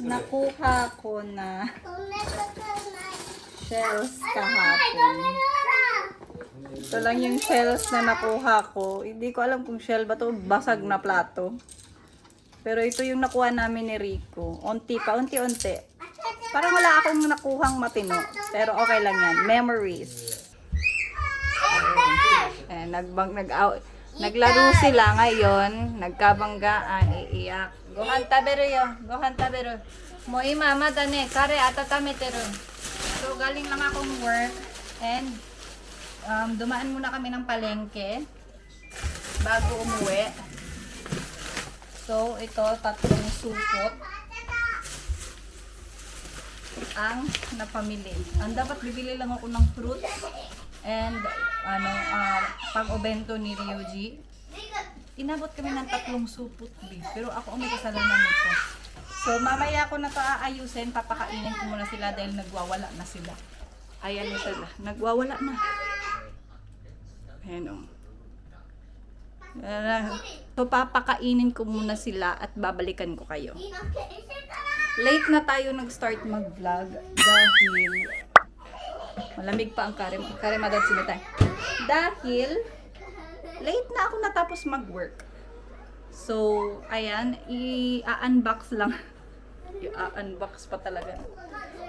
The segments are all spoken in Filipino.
nakuha ko na shells kahapon. Ito lang yung shells na nakuha ko. Hindi ko alam kung shell ba to, basag na plato. Pero ito yung nakuha namin ni Rico. Unti-unti. Parang wala akong nakuhang matino. Pero okay lang yan. Memories. Naglaro sila ngayon. Nagkabanggaan. Iiyak. Gohan taberu yo. Gohan taberu. Mo mama dane. Kare atatameteru. So, galing lang akong work. And, dumaan muna kami ng palengke. Bago umuwi. So, ito, 3 supot ang napamili. Ang dapat bibili lang ako ng fruit and pang-obento ni Ryuji. Inabot kami ng 3 supot, pero ako ang may kasalanan nito. So, mamaya ko na ito aayusin. Papakainin ko muna sila dahil nagwawala na sila. Ayan na sila. Nagwawala na. Ayan o. So, papakainin ko muna sila at babalikan ko kayo. Late na tayo nag-start mag-vlog dahil malamig pa ang karemadad simitay. Dahil late na ako natapos mag-work. So, ayan, i-unbox lang. I-unbox pa talaga.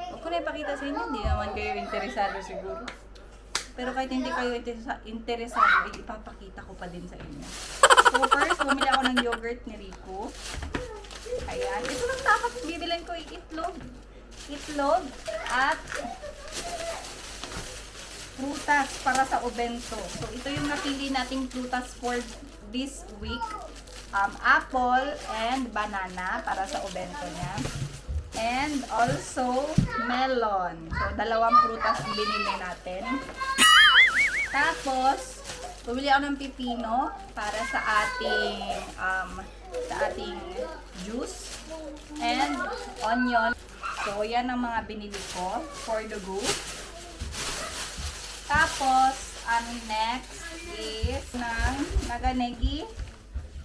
Huwag ko na ipakita sa inyo, hindi naman kayo interesado siguro. Pero kahit hindi kayo interesado, ipapakita ko pa din sa inyo. So first, bumili ako ng yogurt ni Rico. Ayan. Ito lang dapat bibilin ko yung itlog. Itlog at prutas para sa obento. So ito yung napili nating prutas for this week. Apple and banana para sa obento niya. And also melon. So 2 prutas ang binili natin. Tapos, bumili ako ng pipino para sa ating juice and onion. So, yan ang mga binili ko for the go. Tapos, ang next is ng naganegi,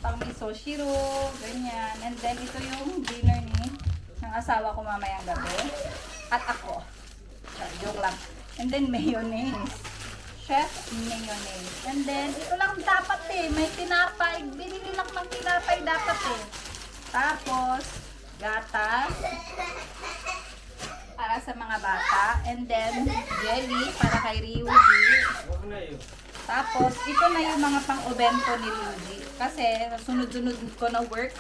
pang miso shiro, ganyan. And then, ito yung dinner ng asawa ko mamayang gabi. At ako. Joke lang. And then, mayonnaise. Chef mayonnaise. And then, ito lang dapat may tinapay. Binili lang ng tinapay dapat Tapos, gatas para sa mga bata. And then, jelly para kay Ryuji. Tapos, ito na yung mga pang-obento ni Ryuji. Kasi, sunod-sunod ko na work,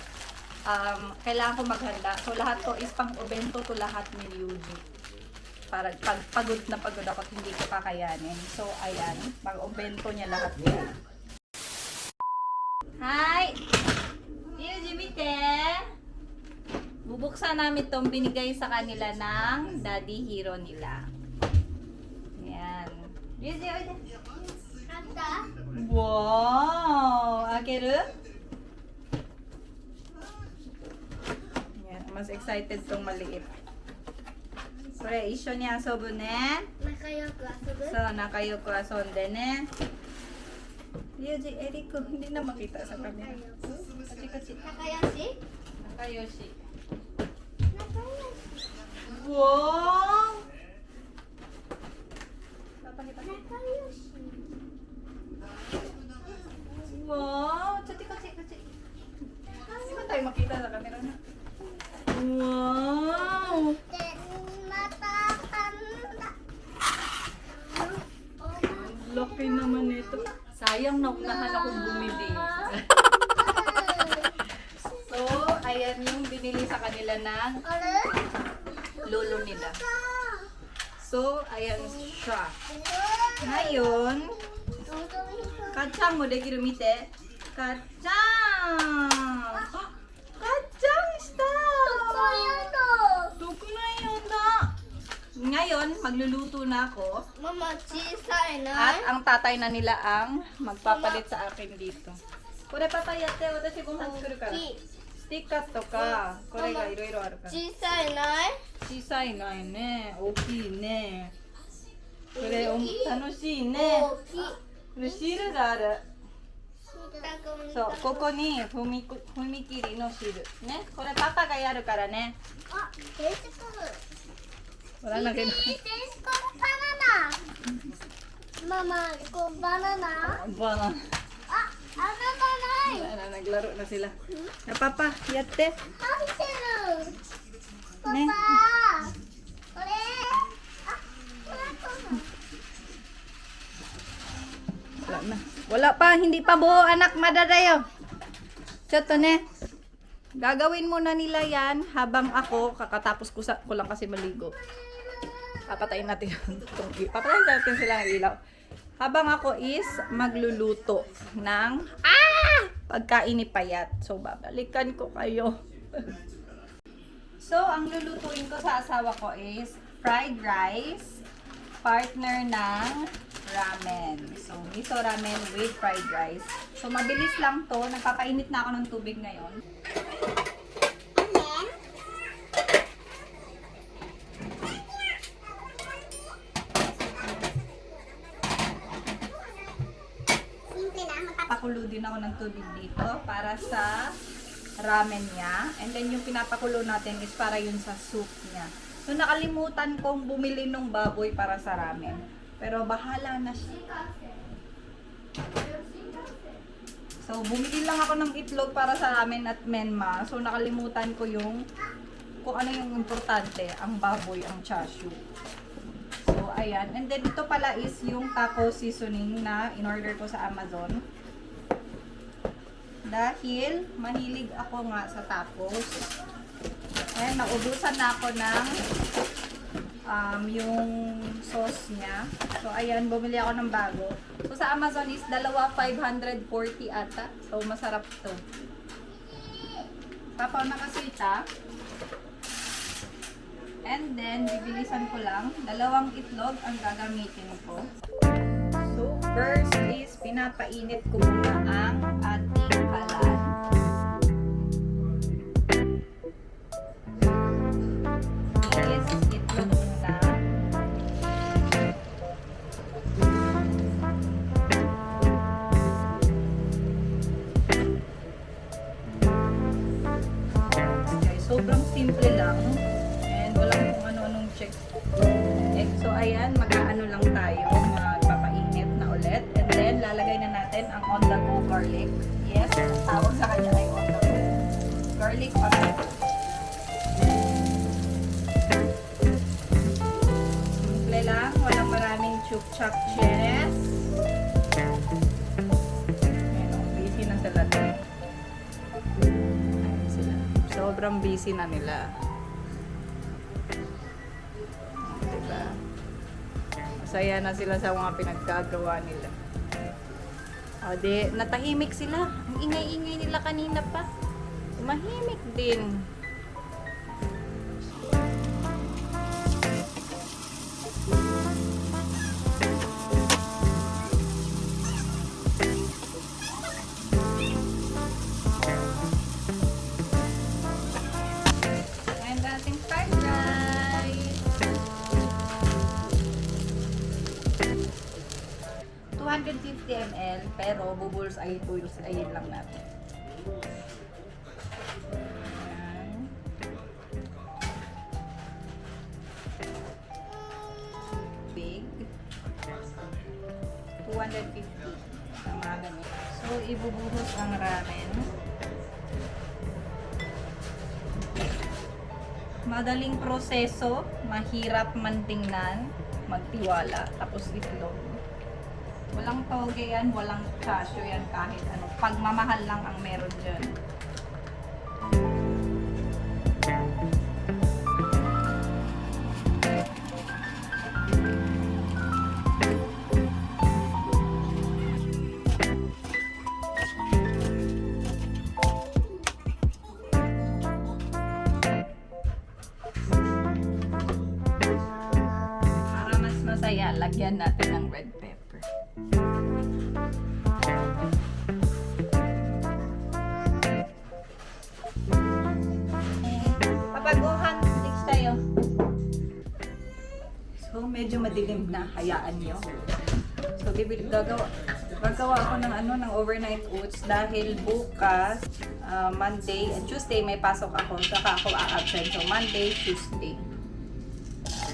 kailangan ko maghanda. So, lahat to is pang-obento to lahat ni Ryuji. Para pagod na pagod ako at hindi ko kakayanin. So, ayan. Mag-obento niya lahat yun. Hi! Ryuji, mite! Bubuksan namin itong binigay sa kanila ng daddy hero nila. Ayan. Ryuji, oide. Wow! Akeru? Ayan. Mas excited tong maliit. これ一緒に遊ぶね。仲良く遊ぶ。そう、仲良く遊んでね。リュウジ、エリ君、hindi na makita sa camera. Kachi-kachi. 仲良し？仲良し。Wow!仲良し。Wow! Kachi-kachi. Hindi ba tayo makita sa camera na? Wow! Laki naman ito. Sayang naunahan akong bumili. So, ayan yung binili sa kanila ng lolo nila. So, ayan siya. Ngayon, kacang mo dekiru mite. Kacang! Kacang shita! Tuko na yun na. Ngayon, magluluto na ako. Mama, chisay na. At ang tatay na nila ang magpapalit sa akin dito. Kore patay yatte, watashi gohan tsukuru kara. Stick to ka. Kore ga iroiro aru kara. Chisay na. Chisai nai ne. Ookii ne. Kore tanoshii ne. Kore shiru ga aru. そう、ここに踏切のシール。ね、これパパがやるからね。あ、テスコWala na kayo. テスコバナナ。ママ、こうバナナ。Ba na. あ、あなたない。 Wala na, naglaro na sila. Na papa, yatte. 入ってる。パパ。ねこれ。あ、これこの。 Wala na. Wala pa, hindi pa buo anak, madadayo. Choto ne. Gagawin muna nila yan habang ako, kakatapos ko lang kasi maligo. Papatayin natin yung tungki. Papatayin natin sila ng ilaw. Habang ako is magluluto ng pagkain ni Payat. So, babalikan ko kayo. So, ang lulutuin ko sa asawa ko is fried rice, partner ng ramen. So, miso ramen with fried rice. So, mabilis lang to. Nagpapainit na ako ng tubig ngayon. Pakulo din ako ng tubig dito para sa ramen niya. And then yung pinapakulo natin is para yun sa soup niya. So nakalimutan kong bumili ng baboy para sa ramen. Pero bahala na siya. So bumili lang ako ng itlog para sa ramen at menma. So nakalimutan ko yung kung ano yung importante, ang baboy, ang chashu. So ayan. And then ito pala is yung taco seasoning na in-order ko sa Amazon. Dahil mahilig ako nga sa tacos. Ayan, naubusan na ako ng yung sauce niya. So, ayan, bumili ako ng bago. So, sa Amazon is dalawa 540 ata. So, masarap to. Papaw na kasita. And then, bibilisan ko lang. 2 itlog ang gagamitin ko. So, first is pinapainit ko muna ang ating kalan. Is itlog muna. Okay, sobrang simple lang. And walang kung ano-anong check. So, ayan, mag-aano lang tayo. Magpapainit na ulit. And then, lalagay na natin ang on-the-go garlic. Yes, tawag sa kanya ay on-the-go. Garlic on the go. Simple lang. Walang maraming chuk-chak cheese. Ayan, busy na sila doon. Ayan sila. Sobrang busy na nila. Diba? Masaya na sila sa mga pinaggagawa nila. O di, natahimik sila. Ang ingay-ingay nila kanina pa. Tumahimik din. And ating fried rice. 250 ml, pero bubullseye lang natin. Ayan. Big. 250. Tama ganun. So, ibubuhos ang ramen. Madaling proseso, mahirap man tingnan, magtiwala, tapos itlog. Walang toge yan, walang chashu yan, kahit ano. Pagmamahal lang ang meron dyan. Para mas masaya, lagyan natin ng red pepper. Papaguhan, next tayo. So, medyo madilim na, hayaan nyo. So, gagawa ako ng ng overnight oats dahil bukas, Monday and Tuesday may pasok ako. Saka ako a-absent. So, Monday, Tuesday.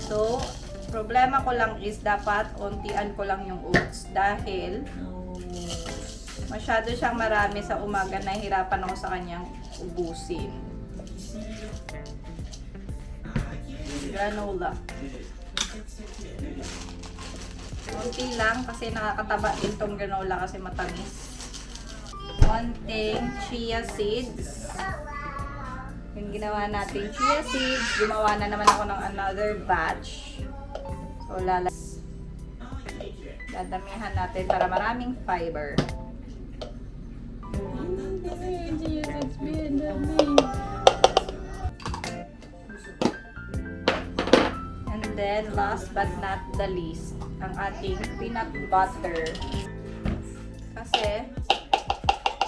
So, problema ko lang is dapat untian ko lang yung oats dahil masyado siyang marami sa umaga, nahihirapan ako sa kanyang ubusin. Granola. Unti lang kasi nakakataba din tong granola kasi matamis. Konting chia seeds. Yung ginawa natin chia seeds, gumawa na naman ako ng another batch. So, dadamihan natin para maraming fiber. And then, last but not the least, ang ating peanut butter. Kasi,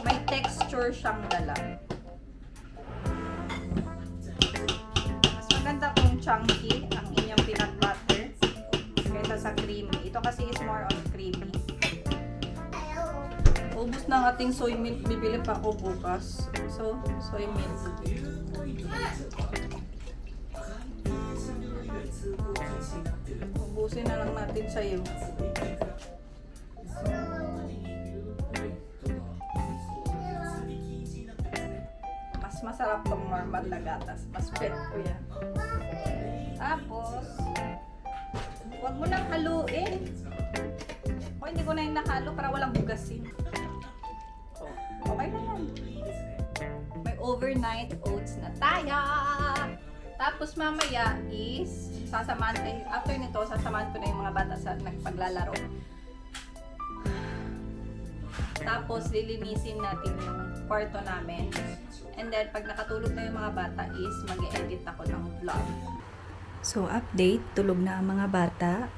may texture siyang dala. Mas maganda kung chunky ang inyong peanut butter kaysa sa creamy. Ito kasi is more on creamy. Ubus na ang ating soy milk. Bibili pa ako bukas. So, soy milk. Ubusin na lang natin sa'yo. Mas masarap tong normal na gatas. Mas pet ko yan. Tapos, huwag mo nang haluin. O, hindi ko na yung nakalo para walang bugasin. Okay na yan. May overnight oats na tayo. Tapos mamaya is sasamahan, after nito, sasamahan ko na yung mga bata sa nagpaglalaro. Tapos lilinisin natin yung kwarto namin. And then pag nakatulog na yung mga bata is mag-edit ako ng vlog. So update, tulog na ang mga bata.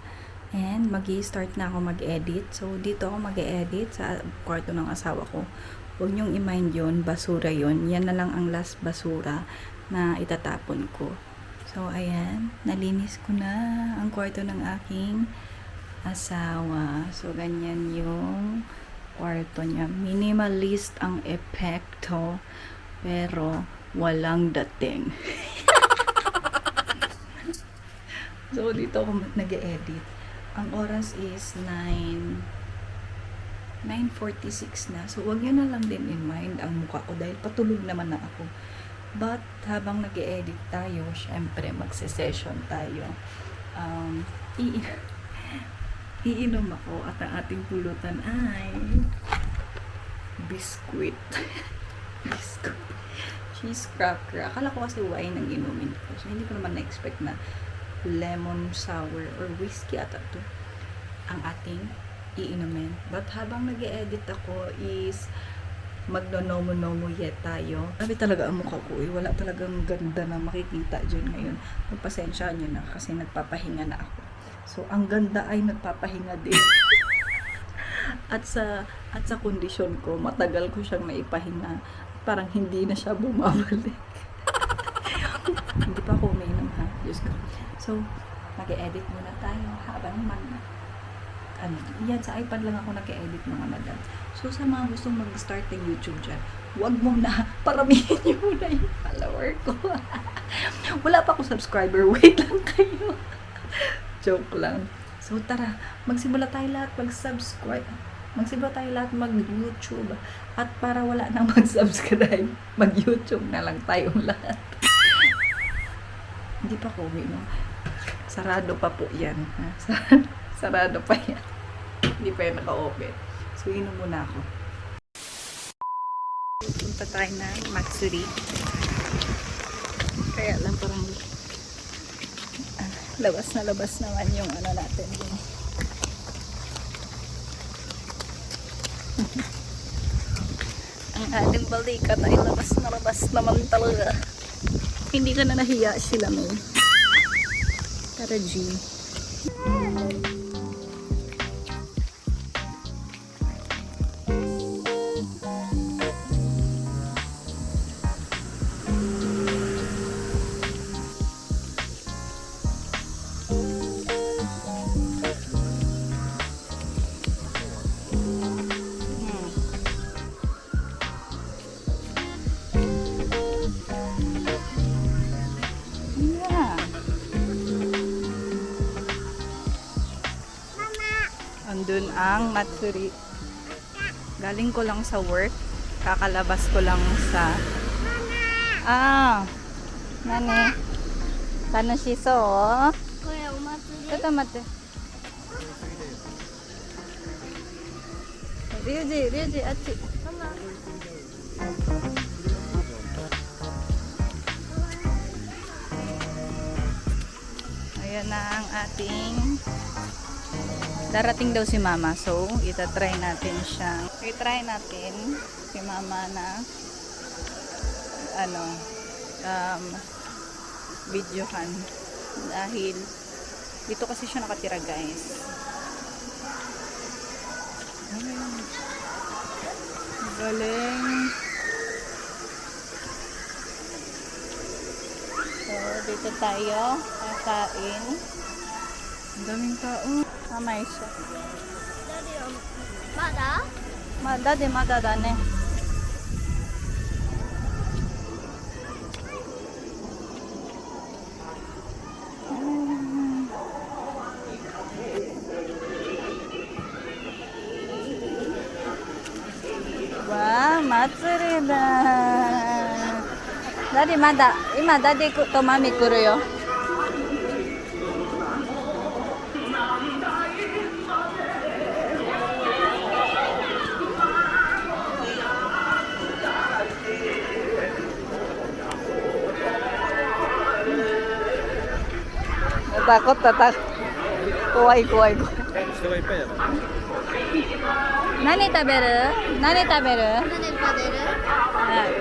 And mag-i-start na ako mag-edit. So, dito ako mag-edit sa kwarto ng asawa ko. Huwag niyong i-mind yun, basura yun. Yan na lang ang last basura na itatapon ko. So, ayan. Nalinis ko na ang kwarto ng aking asawa. So, ganyan yung kwarto niya. Minimalist ang epekto, pero walang dating. So, dito ako nag-edit. Ang oras is 9:46 na. So, wag nyo na lang din in mind ang mukha ko dahil patulog naman na ako. But, habang nag-e-edit tayo, syempre, magse-session tayo. Iinom ako at ang ating pulutan ay biscuit. Biscuit. Cheese cracker. Akala ko kasi wine ang inumin ko. So, hindi ko naman na-expect na lemon sour or whiskey ata to ang ating iinumin. But habang nag-e-edit ako is magno-nomo-nomo yet tayo. Sabi talaga ang mukha ko wala talagang ganda na makikita dyan ngayon. Magpasensya nyo na kasi nagpapahinga na ako. So ang ganda ay nagpapahinga din. at sa kondisyon ko, matagal ko siyang naipahinga. Parang hindi na siya bumabalik. Hindi pa ako umiinom ha. Diyos ko. So, mag-e-edit muna tayo habang yan, sa iPad lang ako nag-e-edit mga madam. So, sa mga gustong mag-start ng YouTube dyan, huwag mo na, paramihin nyo muna yung follower ko. Wala pa ako subscriber, wait lang kayo. Joke lang. So, tara, magsimula tayo lahat mag-subscribe. Magsimula tayo lahat mag-YouTube. At para wala nang mag-subscribe, mag-YouTube na lang tayong lahat. Hindi pa ko uminom. Sarado pa po yan. Ha? Sarado pa yan. Hindi pa yan naka-open. So, inom muna ako. Punta tayo na Matsuri. Kaya lang parang labas naman yung ano natin. Ang ating balikat ay labas naman talaga. Hindi ka na nahiya sila mo. Tara, G. Nandun ang Matsuri. Galing ko lang sa work. Kakalabas ko lang sa... Nani? Tanushiso? これお祭り。ちょっと待って。リュウジ、あっち。ママ。 Ayan na ang ating darating daw si mama, so itatry natin siya. I-try natin si mama na videohan dahil dito kasi siya nakatira, guys. Galing. So, dito tayo kakain. Ang daming tao. Mamay siya. まだ？ Dati mada da ne. Wow, matsuri da. Dadi mada. Ima dadi to mami kuru yo. Takot. Kuwai. 人がいっぱいだから。何食べる？何食べる？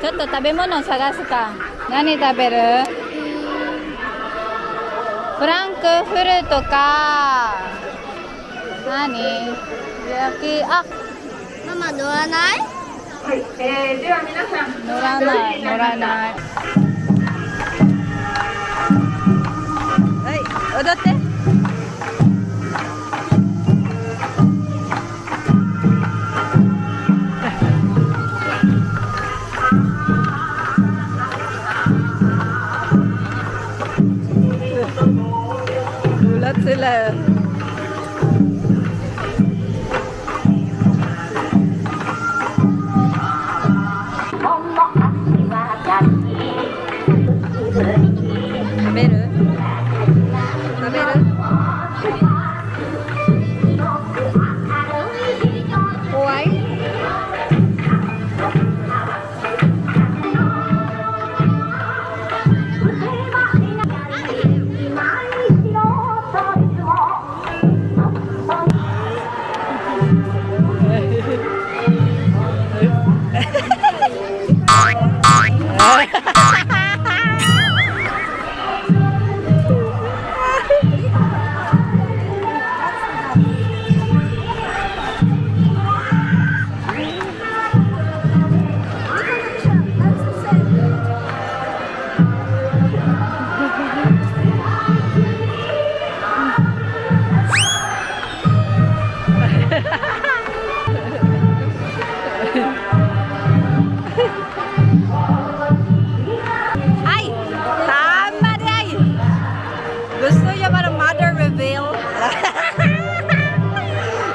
ちょっと食べ物探すか。何食べる？フランクフルトか。何？焼き。あ、ママ乗らない？では皆さん。乗らない。はい、踊って。Gulat sila. Taberu? Kuwai? Ay! Tama di ay! Gusto niya ba ng mother reveal?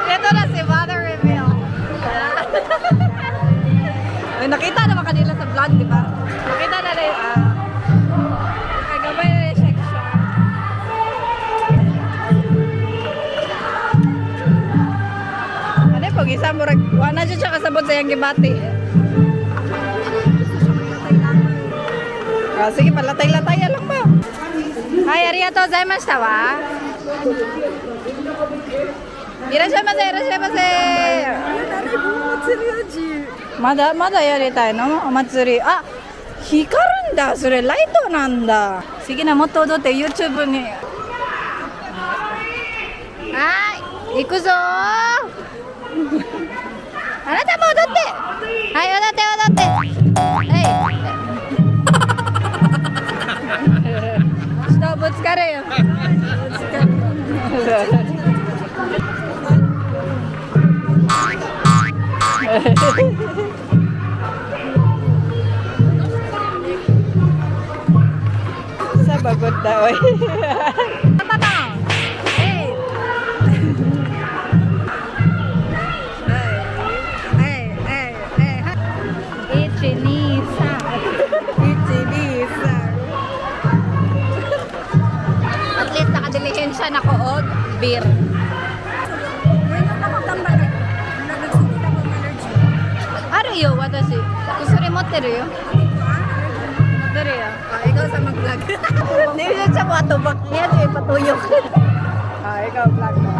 Ito na si mother reveal. Ay, nakita naman kanila sa vlog, di ba? Nakita na rin, kagabay na rin siya. Ano yung pag-isa mo, wala dyan siya kasabot sa yung gibati. Sige, palatay-latay lang ba? Hi, arigatou gozaimashita wa. Irashaimase. Mada yaritai no? Omatsuri. Ah, hikaruんだ. それライトなんだ. Sige na, もっと踊って YouTube に. はい、行くぞー。あなたも踊って。はい、踊って。はい。人ぶつかるよ。Sabagot daw eh. pasensya na ko og beer. Ano yo? Watashi. Kusuri moteru yo. Moteru yo. Ikaw sa mag-vlog. Hindi siya sa matubak niya. Ito ipatuyok. Ikaw vlog mo.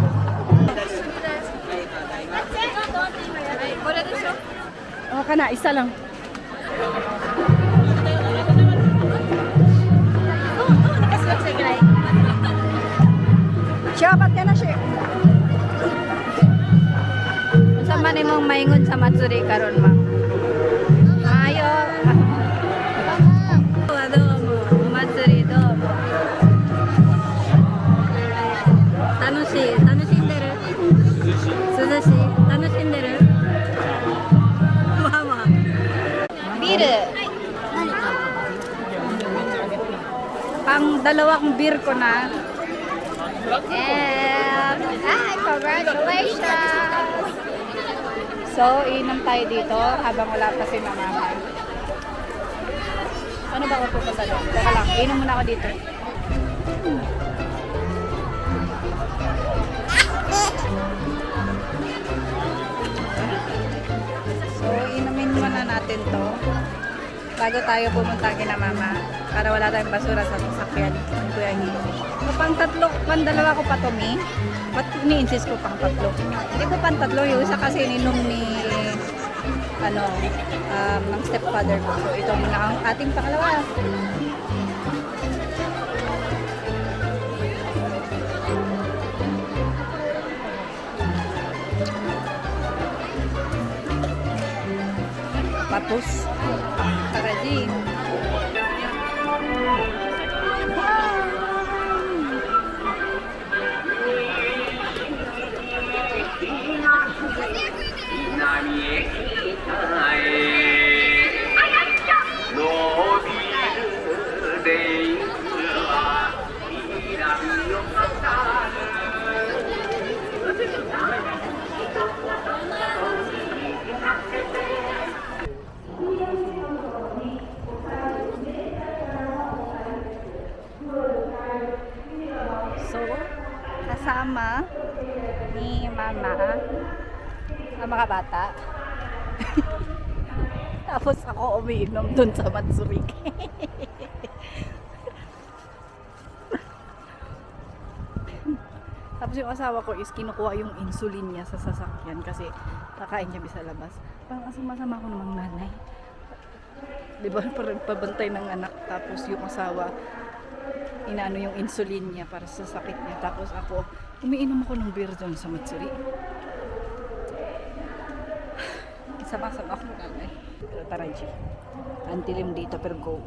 Oh, kana, isa lang. Siya, ba't ka na siya? Sa man imong maingon sa Matsuri karon ma'am. Ayo. Domo. Matsuri domo. Tanushi. Tanushinderu? Suzushi. Tanushinderu? Mama. Beer. Pang dalawang beer ko na. And, hi, congratulations! So, inom tayo dito habang wala pa si mama. Ano ba ako pupunta doon? Teka lang, inom muna ako dito. So, inumin muna natin to bago tayo pumunta kina mama para wala tayong basura sa sasakyan ng Kuya Hilo. So, pang-dalawa ko pa to, Mi. Ba't ini-insist ko pang-tatlo? Hindi ko pang-tatlo. Yung isa kasi ininom ni ng stepfather ko. So, ito muna ang ating pangalawa. Patus. Karajin. So, kasama ni mama ang mga bata. Tapos ako umiinom dun sa Matsuri. Tapos yung asawa ko is kinukuha yung insulin niya sa sasakyan kasi kakain niya sa labas. Parang masama ko namang nanay. Diba? Parang pabantay ng anak. Tapos yung asawa inaano yung insulin niya para sa sakit niya. Tapos ako, umiinom ako ng beer dun sa Matsuri. Sama-sama ako nanay. Pero tara, G. Antilim dito, pero go.